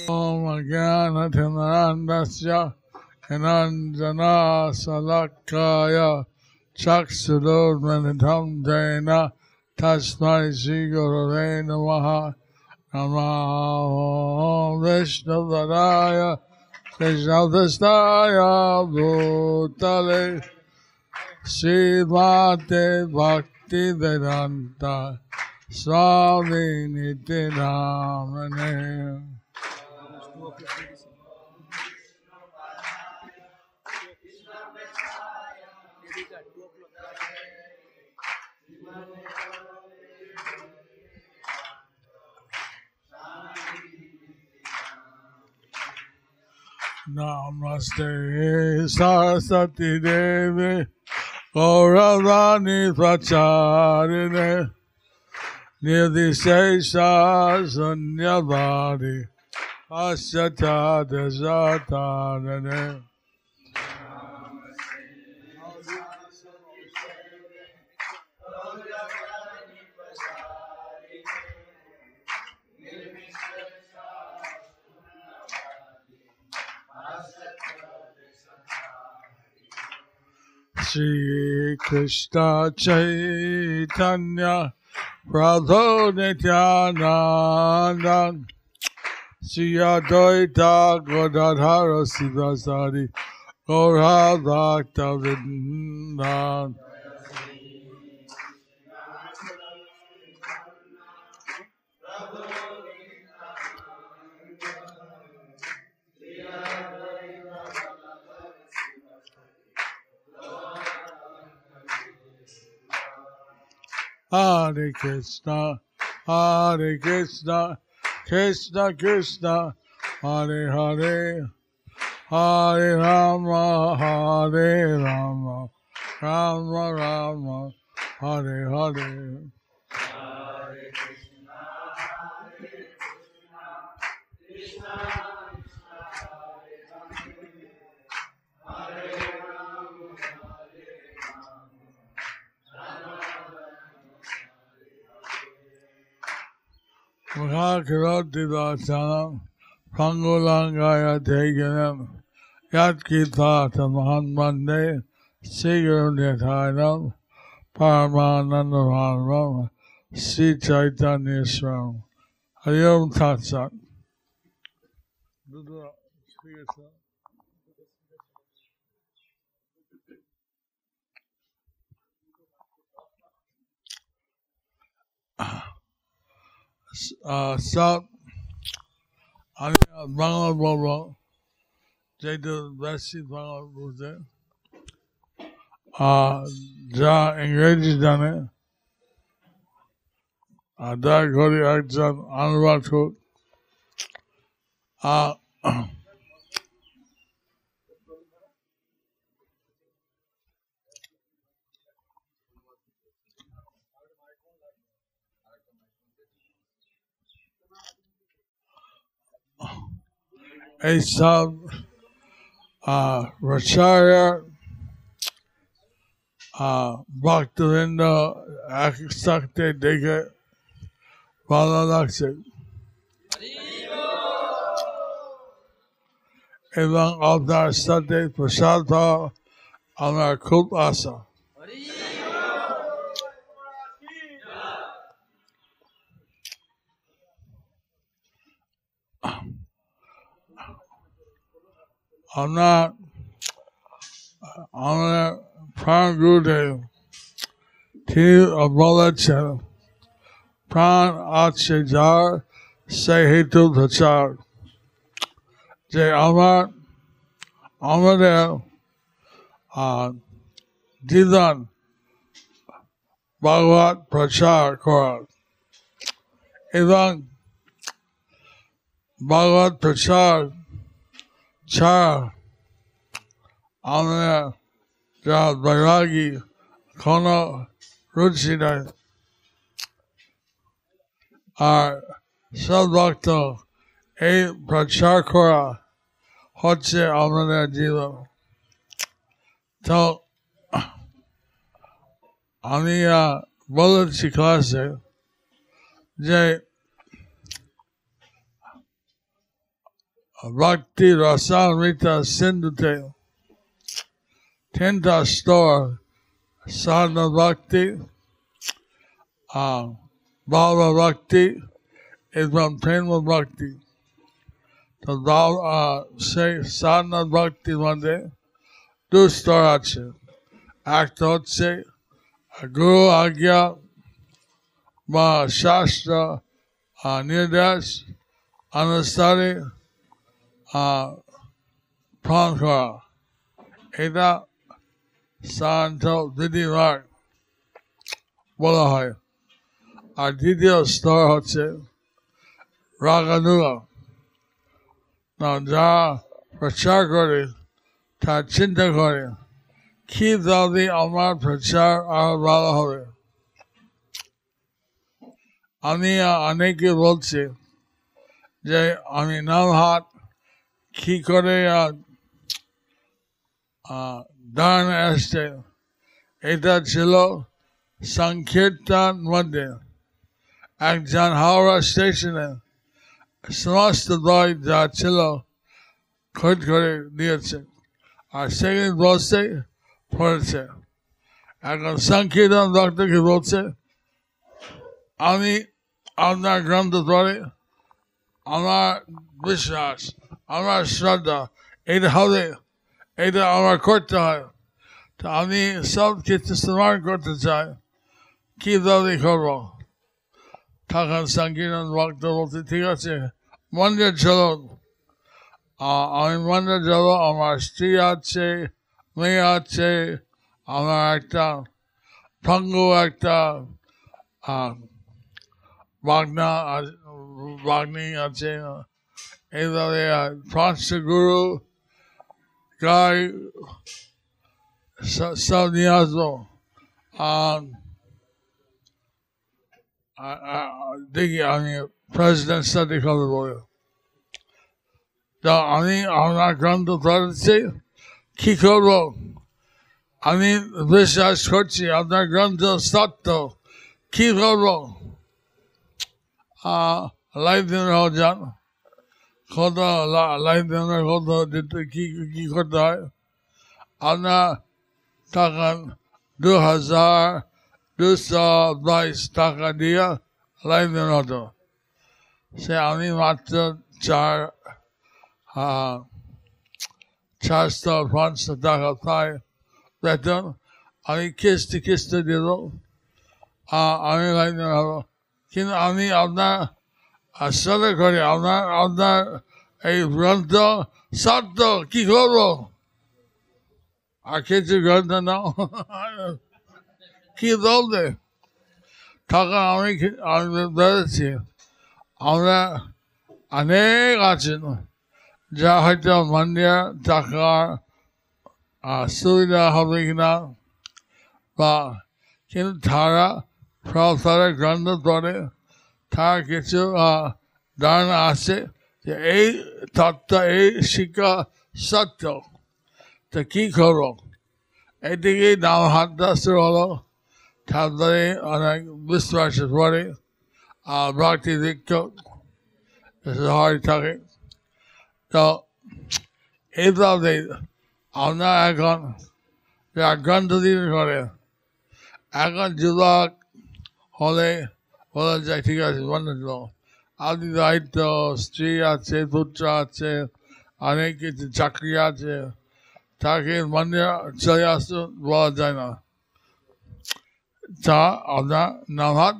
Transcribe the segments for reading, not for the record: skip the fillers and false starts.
Om Jnanatinarandasya Ananjana Salakaya Chaksurodmanitam Jena Tasmai Shri Gurave Namaha. Namo Vishnuvadaya Krishnavadaya Bhutale Srimate Bhakti Vedanta Swami Nityanamane. Namaste Saraswati Devi Gauravani Pracharine Nidhisesha Sunyavadi Asyata Desatarane. Shri Krishna Chaitanya Prabhu Nityananda Shri Advaita Gadadhara Sivasadi Gaura Bhakta Vrindan. Hare Krishna, Hare Krishna, Krishna Krishna, Hare Hare, Hare Rama, Hare Rama, Rama Rama, Hare Hare. Mukhakaroti Vasanam, Pangulangaya Teganam, Yatkita Tamahan Mande, Sigur Nithainam, Paramananda Maharam, Sri Chaitanya Swaram. Hayom Tatsat. Sab আমি বাংলা বলবো, যেহেতু বেশি বাংলা বুঝে, যা ইংরেজি জানে দয়া করে একজন অনুবাদ হোক। এইসব রসায়ন ভক্তবৃন্দ একসাথে দেখে ভালো লাগছে এবং আপনার সাথে প্রসাদ পাওয়া আমার খুব আশা। আমাদের প্রাণ গুরুদেব তিনি বলেছেন, প্রাণ আছে যার সে হেতু প্রচার, যে আমাদের জীবন ভগবত প্রচার করার এবং ভগবত প্রচার ছাড়া আমাদের যা বৈরাগী কোনো রুচি নেই। আর সদ্ভক্ত এই প্রচার করা হচ্ছে আমাদের জীবন। তো আমি বলেছি ক্লাসে যে Bhakti Rasamrita Sindhute, 10th store, Sadhana Bhakti, Bhava Bhakti is from Prema Bhakti. So say Sadhana Bhakti মধ্যে 2 স্তর আছে। একটা হচ্ছে গুরু আজ্ঞা বা শাস্ত্র নির্দেশ অনুসারে পালন করা, এটা সাধারণত বিধিভাগ বলা হয়। আর দ্বিতীয় স্তর হচ্ছে রাগানুগা, যারা প্রচার করে তার চিন্তা করে কি যদি আমার প্রচার আরো ভালো হবে। আমি অনেকে বলছি যে আমি নামহাট কি করে দান আসছে, এটা ছিল সংকীর্তন মধ্যে একজন হাওড়া স্টেশনে সমস্ত বই যা ছিল খোঁজ করে দিয়েছে, আর সেকেন্ড বসে পড়েছে। এখন সংকীর্তন ভক্তকে বলছে আমি আপনার গ্রন্থ পড়ে আমার বিশ্বাস, আমার শ্রদ্ধা এটা হবে, এটা আমার করতে হয়, তো আমি সব কিছু সমান করতে চাই, কিভাবে করবো? তখন সংকীর্তন ভক্ত বলতে ঠিক আছে মন্দির চলো, আমি মন্দির যাবো, আমার স্ত্রী আছে, মেয়ে আছে, আমার একটা ভঙ্গু একটা বাগ্নি আছে, এইভাবে 5টা গুরু গাই সব নিয়ে আসবো। দেখি আমি প্রেসিডেন্ট সাথে কথা বলবো। তো আমি আপনার গ্রন্থ পড়েছি, কি করবো? আমি বিশ্বাস করছি আপনার গ্রন্থ সত্য, কি করবো? লাইফ দিনের যান কত, লাইফ দিনের কত দিতে কি করতে হয়? আপনার তখন 2222 টাকা দিয়ে লাইফ দিন হতো। সে আমি মাত্র 450 টাকা পাই বেতন, আমি কিস্তি দিয়ে দেবো, আমি লাইফ দিন হবো। কিন্তু আমি আপনার আসলে করি আপনার এই গ্রন্থ সত্য, কি করবো? আর কিছু গ্রন্থ নাও কি বলবে? তখন আমি বেড়েছি, আমরা অনেক আছেন যা হয়তো মন্দির টাকার সুবিধা হবে কিনা, বা কিন্তু তারা প্রসারের গ্রন্থ পড়ে, তার কিছু ধারণা আছে যে এই তত্ত্ব, এই শিক্ষা সত্য, তো কি করবো? এদিকেই নাম হাতটা শুরু হলো, তারপরে অনেক বিশ্বাসের পরে ভক্তি দীক্ষক হয় থাকে। তো এইভাবে আমরা এখন গ্রন্থ দিন করে, এখন যুবক হলে বলা যায় ঠিক আছে বন্ধ, আদি দায়িত্ব, স্ত্রী আছে, পুত্র আছে, অনেক কিছু চাকরি আছে, তাকে মনে চলে আসতে বলা যায় না। তা আপনার নামাজ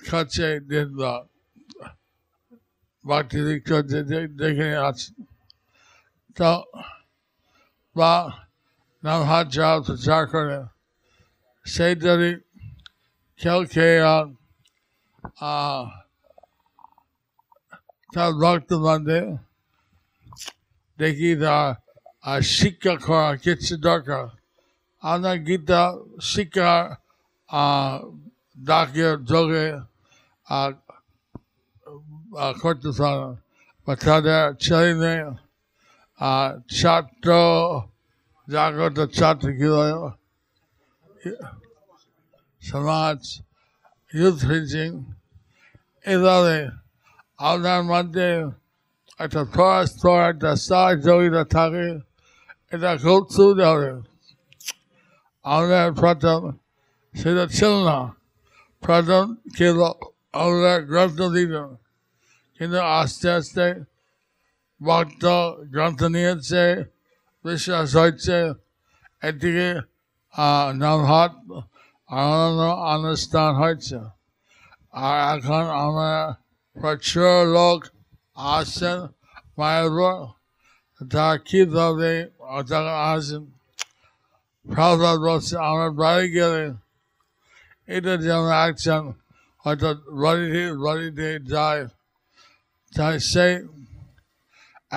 কাছে বাকি দেখে আছে, তো বা নামাজ যা প্রচার করে সেই যদি কেউ খেয়ে তার ভক্ত মধ্যে দেখি তার শিক্ষা করা কিছু দরকার। আপনার গীতা শিক্ষা ডাকে যোগে করতে পারেন, বা তাদের ছেলে মেয়ে ছাত্র জাগ্রত ছাত্র সমাজ ইউথ টিচিং, এভাবে আপনার মধ্যে একটা পরস্পর একটা সহযোগিতা থাকে, এটা খুব সুবিধা হবে। আমরা প্রথম সেটা ছিল না, প্রথম ছিল আমরা গ্রন্থ দিত, কিন্তু আস্তে আস্তে ভক্ত গ্রন্থ নিয়েছে, বিশ্বাস হচ্ছে, এদিকে নমহাট আনন্দ অনুষ্ঠান হয়েছে। আর এখন আমরা প্রচুর লোক আসছেন মায়ের উপর, তারা কীভাবে তারা আসেন। প্রভাব বলছে আমরা বাড়ি গেলে এটা যেমন একজন হয়তো বাড়িতে যায়, তাই সেই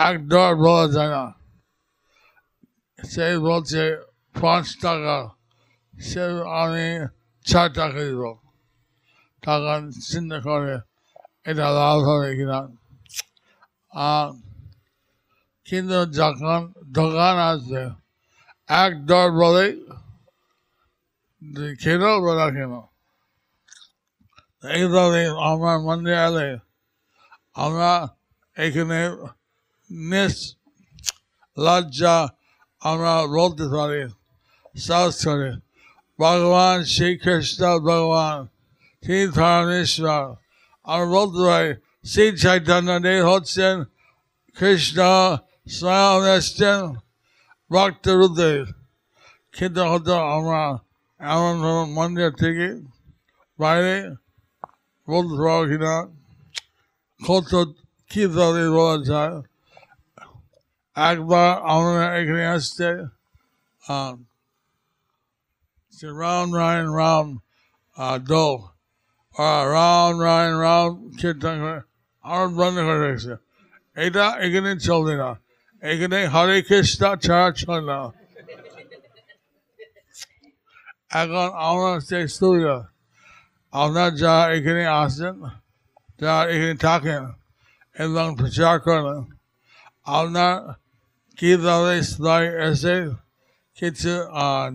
এক ডর বলা যায় না, সেই বলছে 5 টাকা, সে আমি 6 টাকা দিব, তখন চিন্তা করে এটা লাভ হবে কিনা। কিন্তু যখন দোকান আসবে এক দর বলে খেলো বলা কেন। এইভাবে আমার মন্দিরে এলে আমরা এখানে লজ্জা আমরা বলতে পারি, সাহস করে ভগবান শ্রীকৃষ্ণ ভগবান তিনি ধর্মেশ্বর। আমরা বলতে পারি শ্রী চৈতন্য দেব হচ্ছেন কৃষ্ণ স্বয়ং এসছেন ভক্ত রূপে। কিন্তু হয়তো আমরা এমন মন্দির থেকে বাইরে বলতে পারবো কিনা, কত কীভাবে বলা যায়। একবার আমরা এখানে আসছে রাম রায়ন রাম দোল রাম রায়ন রাম কীর্তন করে আমার বন্ধ করে রেখেছে। এটা এখানে চলবে না, এখানে হরে কৃষ্ণ ছাড়া চলে না। এখন আমরা সেই সুবিধা, আপনার যা এখানে আসেন, যা এখানে থাকেন এবং প্রচার করেন, আপনার কীভাবে সবাই এসে কিছু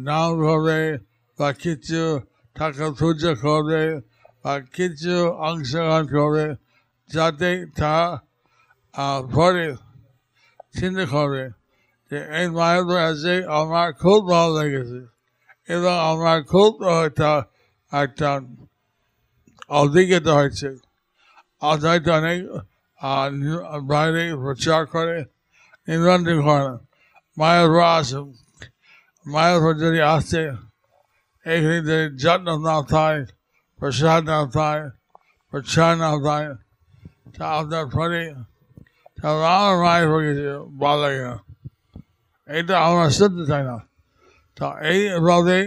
নাম হবে বা কিছু টাকা পুজো করবে বা কিছু অংশগ্রহণ করবে, যাতে তা পরে চিন্তা করবে যে এই মায়ের এসে আমার খুব ভালো লেগেছে এবং আমার খুব একটা অভিজ্ঞতা হয়েছে। হয়তো অনেক বাইরে প্রচার করে নিমন্ত্রণ করে মায়ের উপর আসুন। মায়ের উপর যদি আসে এখানে যদি যত্ন না থাকে, প্রসাদ না থাকে, প্রচার না থাকে, তা আপনার পরে আমার মায়ের উপর কিছু ভালো লাগে না, এটা আমরা শুনতে চাই না। তো এইভাবে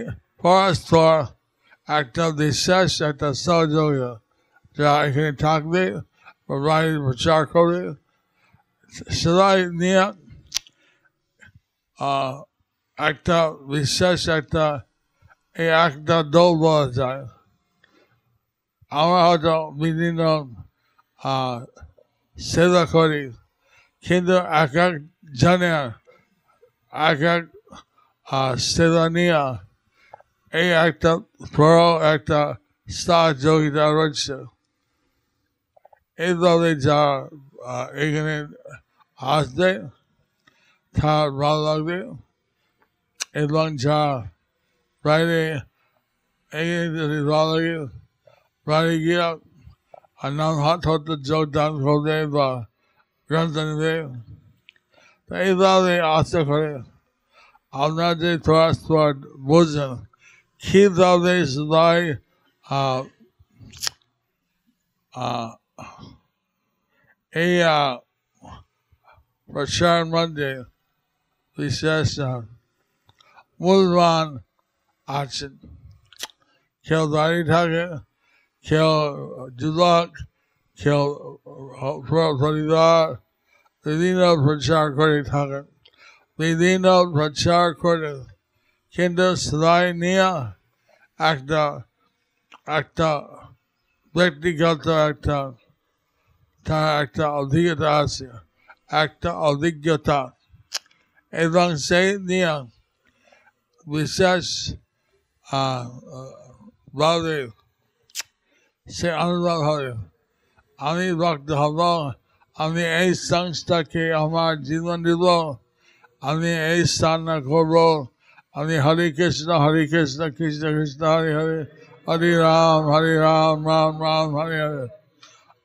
পরস্পর একটা বিশ্বাস, একটা সহযোগিতা, যা এখানে থাকবে বা বাইরে প্রচার করবে, সবাই নিয়ে একটা বিশ্বাস, একটা দল বলা যায়। আমরা হয়তো বিভিন্ন সেবা করি, কিন্তু এক এক জনের এক এক সেবা নিয়ে এই একটা বড় একটা সহযোগিতা রয়েছে। এইভাবে যা এখানে আসবে তার ভালো লাগবে, এবং যা বাইরে এগিয়ে যদি ভালো লাগে বাইরে গিয়ে নাম হাত হতে যোগদান করবে বা গ্রন্থ নেবে। তো এইভাবে আশা করে আপনারা যে পরস্পর বোঝেন কীভাবে সবাই এই প্রচার মধ্যে বিশেষ মূলবান আছেন। কেউ দাঁড়িয়ে থাকে, কেউ যুবক, কেউ পরিবার, বিভিন্ন প্রচার করে থাকেন, বিভিন্ন প্রচার করে, কিন্তু সবাই নিয়ে একটা ব্যক্তিগত তার একটা অভিজ্ঞতা আছে, একটা অভিজ্ঞতা, এবং সেই নিয়ে বিশেষ ভাবে সে অনুভব হবে আমি ভক্ত হব, আমি এই সংস্থাকে আমার জীবন দিব, আমি এই সাধনা করবো, আমি হরে কৃষ্ণ কৃষ্ণ কৃষ্ণ হরে হরে, হরে রাম রাম রাম হরে হরে।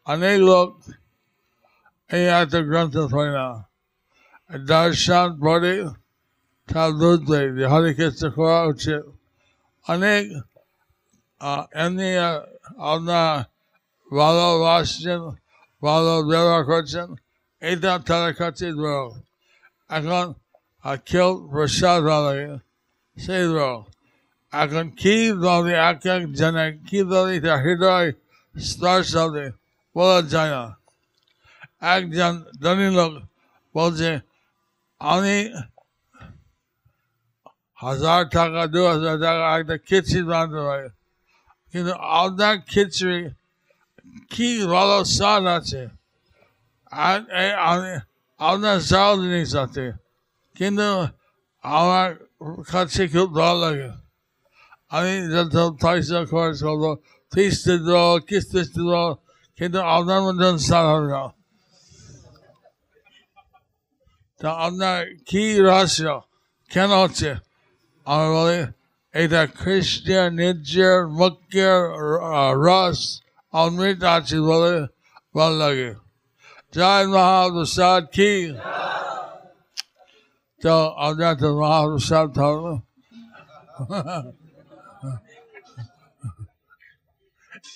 অনেক লোক এই এত গ্রন্থ পড়ে না, দর্শন পড়ে তার বুঝবে যে হরে কৃষ্ণ করা উচিত। অনেক এমনি আপনার ভালোবাসছেন, ভালো ব্যবহার করছেন, এটা তার কাছে দ্রোহ। এখন কেউ প্রসাদ ভালো লাগে সেই দ্রোহ। এখন কি দলে এক এক জনে কি দলে তার হৃদয় স্পর্শ হবে বলা যায় না। একজন ধনী লোক বলছে আমি 1000 টাকা 2000 টাকা একটা খিচুড়ি বানাতে পারি, কিন্তু আপনার খিচুড়ি কি ভালো স্বাদ আছে, আপনার চাল জিনিস আছে, কিন্তু আমার কাছে খুব ভালো লাগে। আমি যত পয়সা খরচ করবো, কিস্তি দেবো কিস্তি দেবো, কিন্তু আপনার মধ্যে স্বাদ হবে না। তা আপনার কি রহস্য কেন হচ্ছে? আমি বলি এটা খ্রিস্টান নিজের মুখ্যের রস অমৃত আছে বলে ভালো লাগে। জয় মহাপ্রসাদ কি? তো আপনার তো মহাপ্রসাদ হবে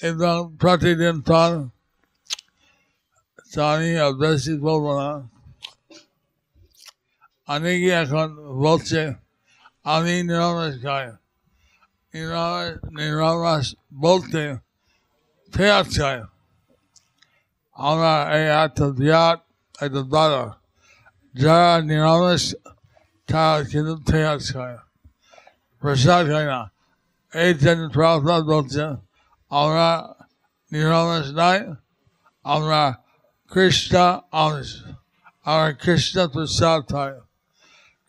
এবং প্রতিদিন তার আমি বেশি বলবো না। অনেকে এখন বলছে আমি নিরামিষ খাই, নিরামিষ বলতে পেঁয়াজ খাই। আমরা এই একটা বিরাট একটা দ্বারা যারা নিরামিষ তারা কিন্তু পেঁয়াজ খায়, প্রসাদ খায় না। এই জন্য প্রসাদ বলছে আমরা নিরামিষ নাই, আমরা খ্রিস্ট আমিষ, আমরা খ্রিস্ট প্রসাদ খাই।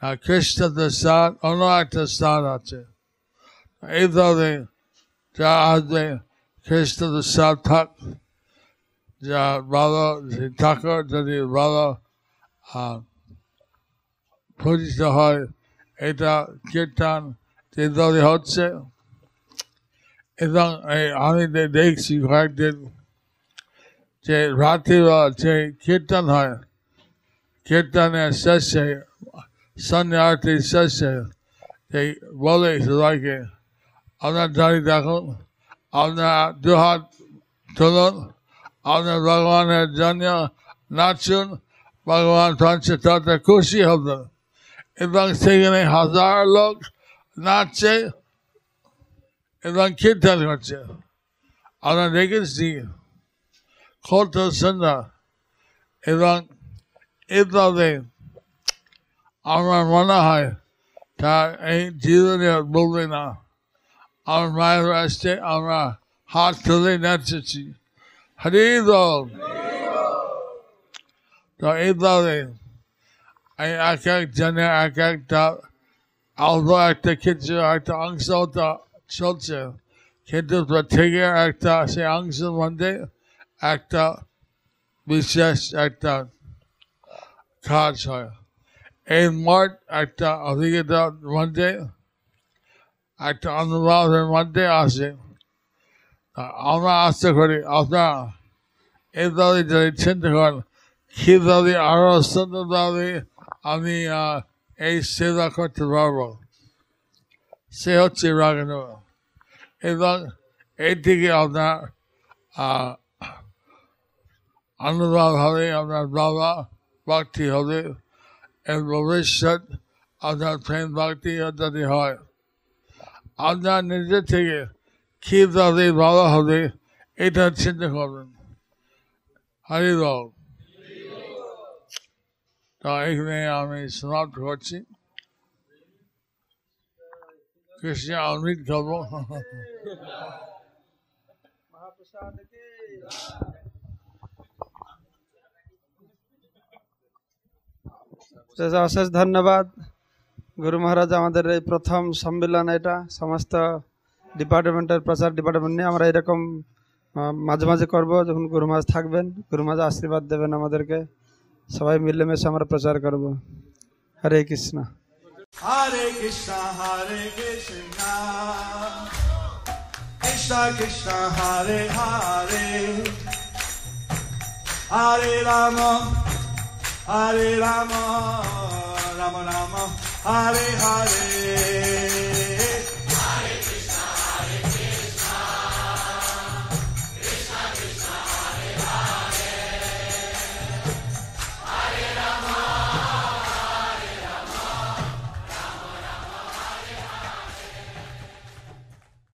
আর খ্রিস্ট প্রসাদ অন্য একটা স্বাদ আছে। এইভাবে যা আসবে খ্রিস্ট প্রসাদ থাক, যা ভালো ঠাকুর যদি ভালো পরিচিত হয়, এটা কীর্তন যেভাবে হচ্ছে। এবং আমি দেখছি কয়েকদিন যে রাত্রিবেলা যে কীর্তন হয়, কীর্তনের শেষে সন্ধ্যা আরতির শেষে এই বলে সবাইকে আপনার দাঁড়িয়ে দেখুন, আপনার দুহাত তুলুন, আপনার ভগবানের জন্য নাচুন, ভগবান পঞ্চতত্ত্বে খুশি হবেন। এবং সেখানে 1000 লোক নাচছে এবং কীর্তন করছে। আমরা দেখেছি কত সুন্দর। এবং এভাবে আমার মনে হয় তার এই জীবনে বলবে না। আমার মায়ের আসতে আমরা হাত তুলে নাচেছি, হরি বল। তো এইভাবে এই এক এক জনের এক একটা অল্প একটা কিছু একটা অংশ চলছে, কিন্তু প্রত্যেকের একটা সেই অংশের মধ্যে একটা বিশেষ একটা কাজ হয়। এই মোট একটা অভিজ্ঞতার মধ্যে একটা অনুভবের মধ্যে আসে। আমরা আশা করি আপনারা এইভাবে যদি চিন্তা করেন কীভাবে আরো সুন্দরভাবে আমি এই সেবা করতে পারবো, সে হচ্ছে রাগানো। এবং এই থেকে আপনার অনুভব হবে, আপনার বাবা ভক্তি হবে, এর ভবিষ্যৎ আপনার প্রেম ভক্তি যদি হয়, আপনার নিজের থেকে কীভাবে ভালো হবে এটা চিন্তা করবেন। হরি বল। তো এখানে আমি সমাপ্ত করছি। কৃষ্ণ অমৃত খাবো। অশেষ ধন্যবাদ গুরু মহারাজ। আমাদের এই প্রথম সম্মেলন, এটা সমস্ত ডিপার্টমেন্টের প্রচার ডিপার্টমেন্ট নিয়ে আমরা এরকম মাঝে মাঝে করব, যখন গুরু মহারাজ থাকবেন গুরু মহারাজ আশীর্বাদ দেবেন আমাদেরকে, সবাই মিলেমিশে আমরা প্রচার করব। হরে Krishna. Hare Krishna, Hare Krishna, Krishna Krishna, Hare Hare, Hare Rama, Hare Rama, Rama Rama, Hare Hare.